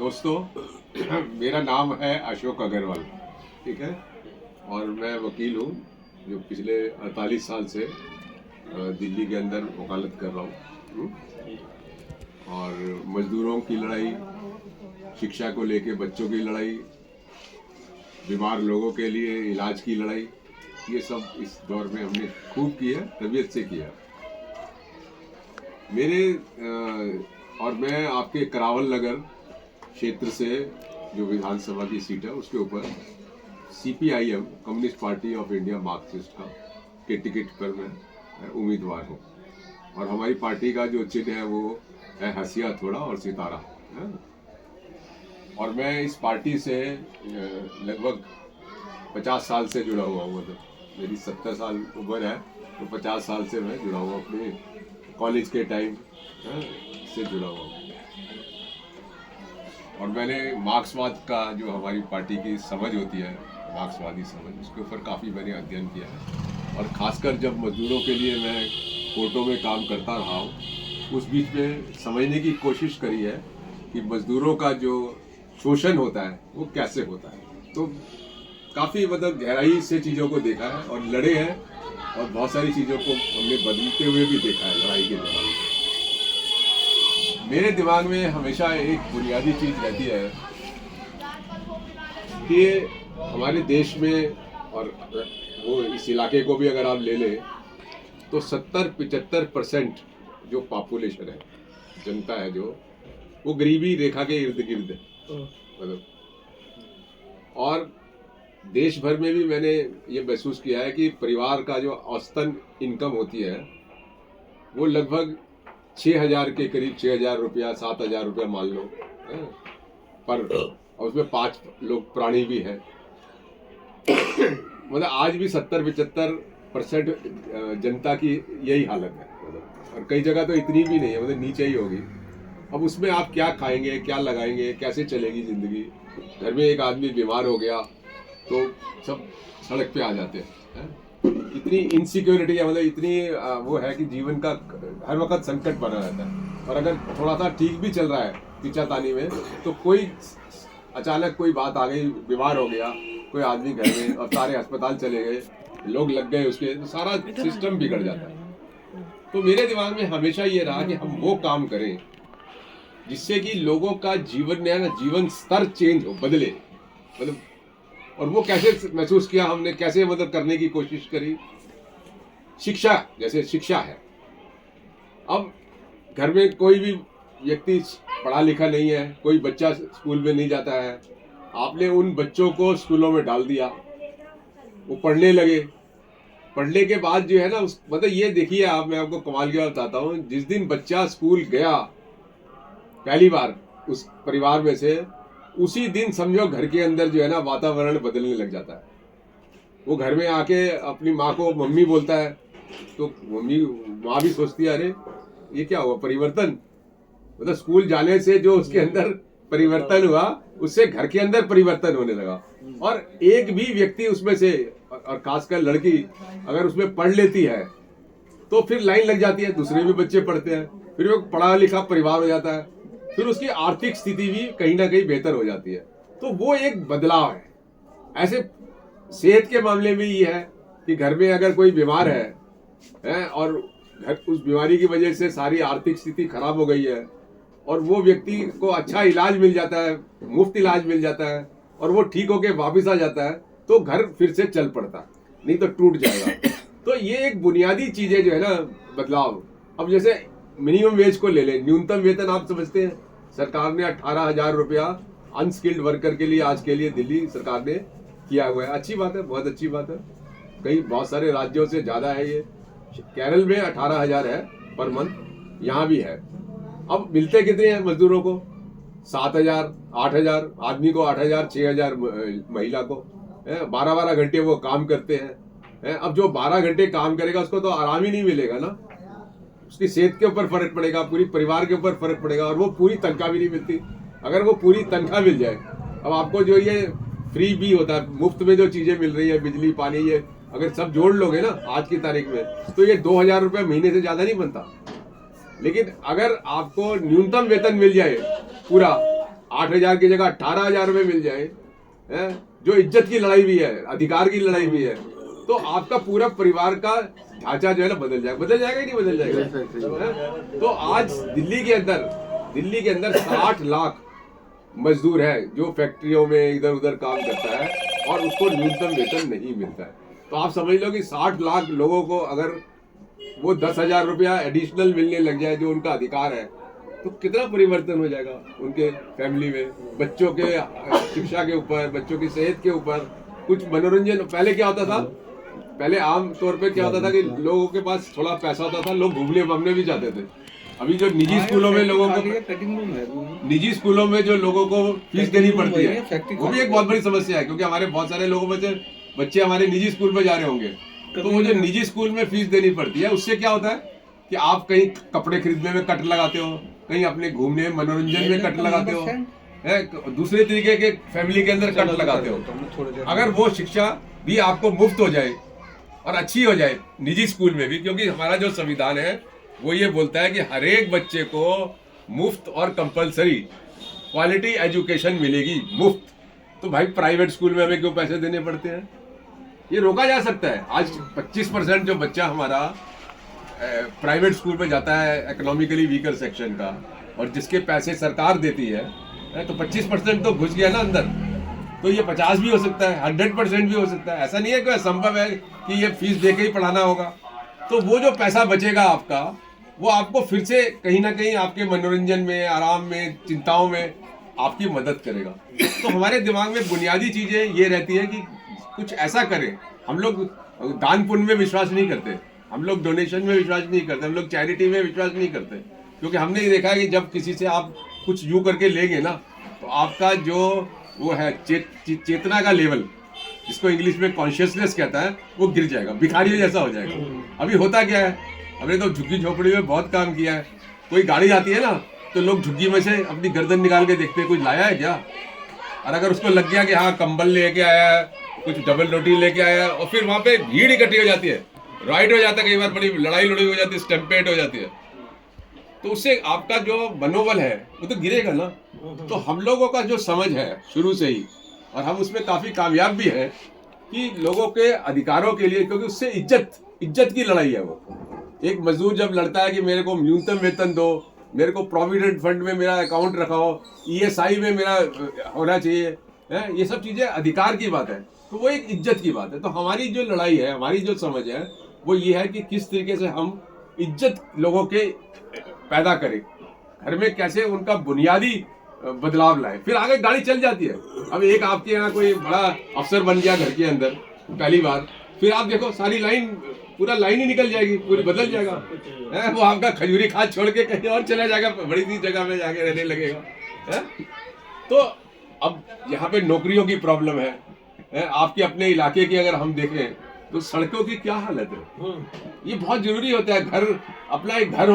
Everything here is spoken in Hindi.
दोस्तों, मेरा नाम है अशोक अग्रवाल, ठीक है। और मैं वकील हूँ जो पिछले 48 साल से दिल्ली के अंदर वकालत कर रहा हूँ। और मजदूरों की लड़ाई, शिक्षा को लेके बच्चों की लड़ाई, बीमार लोगों के लिए इलाज की लड़ाई, ये सब इस दौर में हमने खूब किया, तबीयत से किया। और मैं आपके करावल नगर क्षेत्र से जो विधानसभा की सीट है उसके ऊपर CPIM communist party of India Marxist का के टिकट पर मैं उम्मीदवार हूँ। और हमारी पार्टी का जो चिन्ह है वो है हंसिया थोड़ा और सितारा है। और मैं इस पार्टी से लगभग 50 साल से जुड़ा हुआ हूँ। मतलब मेरी 70 साल उम्र है तो 50 साल से मैं जुड़ा हुआ, अपने कॉलेज के टाइम से जुड़ा हुआ हूँ। और मैंने मार्क्सवाद का जो हमारी पार्टी की समझ होती है, मार्क्सवादी समझ, उसके ऊपर काफ़ी मैंने अध्ययन किया है। और ख़ासकर जब मजदूरों के लिए मैं कोर्टों में काम करता रहा हूँ, उस बीच में समझने की कोशिश करी है कि मजदूरों का जो शोषण होता है वो कैसे होता है। तो काफ़ी मतलब गहराई से चीज़ों को देखा है और लड़े हैं, और बहुत सारी चीज़ों को हमने बदलते हुए भी देखा है लड़ाई के दौरान। मेरे दिमाग में हमेशा एक बुनियादी चीज़ रहती है कि हमारे देश में, और वो इस इलाके को भी अगर आप ले लें तो 70-75% जो पॉपुलेशन है, जनता है जो, वो गरीबी रेखा के इर्द गिर्द है। मतलब और देश भर में भी मैंने ये महसूस किया है कि परिवार का जो औसतन इनकम होती है वो लगभग 6,000 के करीब, 6,000 रुपया, 7,000 रुपया मान लो पर, और उसमें 5 लोग प्राणी भी हैं। मतलब आज भी 70-75% जनता की यही हालत है। मतलब और कई जगह तो इतनी भी नहीं है, मतलब नीचे ही होगी। अब उसमें आप क्या खाएंगे, क्या लगाएंगे, कैसे चलेगी जिंदगी। घर में एक आदमी बीमार हो गया तो सब सड़क पे आ जाते हैं। इतनी इनसिक्योरिटी है, मतलब इतनी वो है कि जीवन का हर वक्त संकट बना रहता है। और अगर थोड़ा सा ठीक भी चल रहा है पीछातानी में, तो कोई अचानक कोई बात आ गई, बीमार हो गया कोई आदमी घर में और सारे अस्पताल चले गए, लोग लग गए उसके, तो सारा सिस्टम बिगड़ जाता है। तो मेरे दिमाग में हमेशा ये रहा कि हम वो काम करें जिससे कि लोगों का जीवन स्तर चेंज हो, बदले। मतलब और वो कैसे महसूस किया हमने, कैसे मतलब करने की कोशिश करी। शिक्षा, जैसे शिक्षा है, अब घर में कोई भी व्यक्ति पढ़ा लिखा नहीं है, कोई बच्चा स्कूल में नहीं जाता है, आपने उन बच्चों को स्कूलों में डाल दिया, वो पढ़ने लगे। पढ़ने के बाद जो है ना, मतलब ये देखिए आप, मैं आपको कमाल की बात बताता हूँ, जिस दिन बच्चा स्कूल गया पहली बार उस परिवार में से, उसी दिन समझो घर के अंदर जो है ना वातावरण बदलने लग जाता है। वो घर में आके अपनी माँ को मम्मी बोलता है तो माँ भी सोचती है अरे ये क्या हुआ, परिवर्तन। मतलब स्कूल जाने से जो उसके अंदर परिवर्तन हुआ, उससे घर के अंदर परिवर्तन होने लगा। और एक भी व्यक्ति उसमें से, और खासकर लड़की अगर उसमें पढ़ लेती है तो फिर लाइन लग जाती है, दूसरे भी बच्चे पढ़ते हैं, फिर वो पढ़ा लिखा परिवार हो जाता है, फिर उसकी आर्थिक स्थिति भी कहीं ना कहीं बेहतर हो जाती है। तो वो एक बदलाव है। ऐसे सेहत के मामले में ये है कि घर में अगर कोई बीमार है और घर उस बीमारी की वजह से सारी आर्थिक स्थिति खराब हो गई है, और वो व्यक्ति को अच्छा इलाज मिल जाता है, मुफ्त इलाज मिल जाता है, और वो ठीक होके वापस आ जाता है, तो घर फिर से चल पड़ता, नहीं तो टूट जाएगा। तो ये एक बुनियादी चीजें जो है ना, बदलाव। अब जैसे मिनिमम वेज को ले लें, न्यूनतम वेतन आप समझते हैं, सरकार ने 18,000 रुपया अनस्किल्ड वर्कर के लिए आज के लिए दिल्ली सरकार ने किया हुआ है। अच्छी बात है, बहुत अच्छी बात है। कई बहुत सारे राज्यों से ज्यादा है ये। केरल में 18,000 है पर मंथ, यहाँ भी है। अब मिलते कितने हैं मजदूरों को? 7,000, 8,000, आदमी को 8,000, 6,000 महिला को। 12-12 घंटे वो काम करते हैं। अब जो 12 घंटे काम करेगा उसको तो आराम ही नहीं मिलेगा ना, उसकी सेहत के ऊपर फर्क पड़ेगा, पूरी परिवार के ऊपर फर्क पड़ेगा, और वो पूरी तनख्वाह भी नहीं मिलती। अगर वो पूरी तनख्वाह मिल जाए, अब आपको जो ये फ्री भी होता है, मुफ्त में जो चीजें मिल रही है, बिजली पानी, ये अगर सब जोड़ लोगे ना आज की तारीख में, तो ये 2,000 रुपये महीने से ज्यादा नहीं बनता। लेकिन अगर आपको न्यूनतम वेतन मिल जाए पूरा, 8,000 की जगह 18,000 में मिल जाए, है? जो इज्जत की लड़ाई भी है, अधिकार की लड़ाई भी है, तो आपका पूरा परिवार का ढांचा जो है ना बदल जाएगा ही नहीं बदल जाएगा, है? तो आज दिल्ली के अंदर 60 लाख मजदूर है जो फैक्ट्रियों में इधर उधर काम करता है और उसको न्यूनतम वेतन नहीं मिलता है। तो आप समझ लो कि 60 लाख लोगों को अगर वो 10,000 रुपया एडिशनल मिलने लग जाए जो उनका अधिकार है, तो कितना परिवर्तन हो जाएगा उनके फैमिली में, बच्चों के शिक्षा के ऊपर, बच्चों की सेहत के ऊपर, कुछ मनोरंजन। पहले क्या होता था, पहले आम तौर पे क्या होता था कि लोगों के पास थोड़ा पैसा होता था, लोग घूमने वामने भी जाते थे। अभी जो निजी स्कूलों में लोगों को फीस देनी पड़ती है, वो भी एक बहुत बड़ी समस्या है, क्योंकि हमारे बहुत सारे लोगों में से बच्चे हमारे निजी स्कूल में जा रहे होंगे, तो वो जो निजी स्कूल में फीस देनी पड़ती है, उससे क्या होता है कि आप कहीं कपड़े खरीदने में कट लगाते हो, कहीं अपने घूमने मनोरंजन में कट लगाते हो, है दूसरे तरीके के फैमिली के अंदर कट लगाते हो। अगर वो शिक्षा भी आपको मुफ्त हो जाए और अच्छी हो जाए निजी स्कूल में भी, क्योंकि हमारा जो संविधान है वो ये बोलता है कि हर एक बच्चे को मुफ्त और कंपलसरी क्वालिटी एजुकेशन मिलेगी मुफ्त, तो भाई प्राइवेट स्कूल में हमें क्यों पैसे देने पड़ते हैं? ये रोका जा सकता है। आज 25% जो बच्चा हमारा प्राइवेट स्कूल में जाता है इकोनॉमिकली वीकर सेक्शन का, और जिसके पैसे सरकार देती है, तो 25% तो घुस गया ना अंदर, तो ये 50 भी हो सकता है, 100% भी हो सकता है। ऐसा नहीं है कि संभव है कि ये फीस दे के ही पढ़ाना होगा। तो वो जो पैसा बचेगा आपका, वो आपको फिर से कहीं ना कहीं आपके मनोरंजन में, आराम में, चिंताओं में आपकी मदद करेगा। तो हमारे दिमाग में बुनियादी चीजें ये रहती है कि कुछ ऐसा करें। हम लोग दान पुण्य में विश्वास नहीं करते, हम लोग डोनेशन में विश्वास नहीं करते, हम लोग चैरिटी में विश्वास नहीं करते, क्योंकि हमने ये देखा है कि जब किसी से आप कुछ यूं करके लेंगे ना, तो आपका जो वो है चेतना का लेवल, जिसको इंग्लिश में कॉन्शियसनेस कहता है, वो गिर जाएगा, भिखारी जैसा हो जाएगा। अभी होता क्या है, हमने तो झुग्गी झोपड़ी में बहुत काम किया है। कोई गाड़ी आती है ना, तो लोग झुग्गी में से अपनी गर्दन निकाल के देखते हैं कुछ लाया है क्या, और अगर उसको लग गया कि हाँ कंबल लेके आया है, कुछ डबल रोटी लेके आया है, और फिर वहां पे भीड़ इकट्ठी हो जाती है, राइट हो जाता है, कई बार बड़ी लड़ाई हो जाती है, स्टैम्पेड हो जाती है, तो उससे आपका जो मनोबल है वो तो गिरेगा ना। तो हम लोगों का जो समझ है शुरू से ही, और हम उसमें काफी कामयाब भी है, कि लोगों के अधिकारों के लिए, क्योंकि उससे इज्जत की लड़ाई है। वो एक मजदूर जब लड़ता है कि मेरे को न्यूनतम वेतन दो, मेरे को प्रोविडेंट फंड में मेरा अकाउंट रखाओ, ESI में मेरा होना चाहिए, है, ये सब चीजें अधिकार की बात है, तो वो एक इज्जत की बात है। तो हमारी जो लड़ाई है, हमारी जो समझ है, वो ये है कि किस तरीके से हम इज्जत लोगों के पैदा करें, घर में कैसे उनका बुनियादी बदलाव लाए, फिर आगे गाड़ी चल जाती है। अब एक आपके यहाँ कोई बड़ा अफसर बन गया घर के अंदर पहली बार, फिर आप देखो सारी पूरा लाइन ही निकल जाएगी, पूरी बदल जाएगा, है? वो आपका खजूरी खाद छोड़ के कहीं और चला जाएगा, बड़ी सी जगह में जाके रहने लगेगा, है? तो अब यहाँ पे नौकरियों की प्रॉब्लम है, आपके अपने इलाके की अगर हम देखें तो सड़कों की क्या हालत है। ये बहुत जरूरी होता है, घर अपना एक घर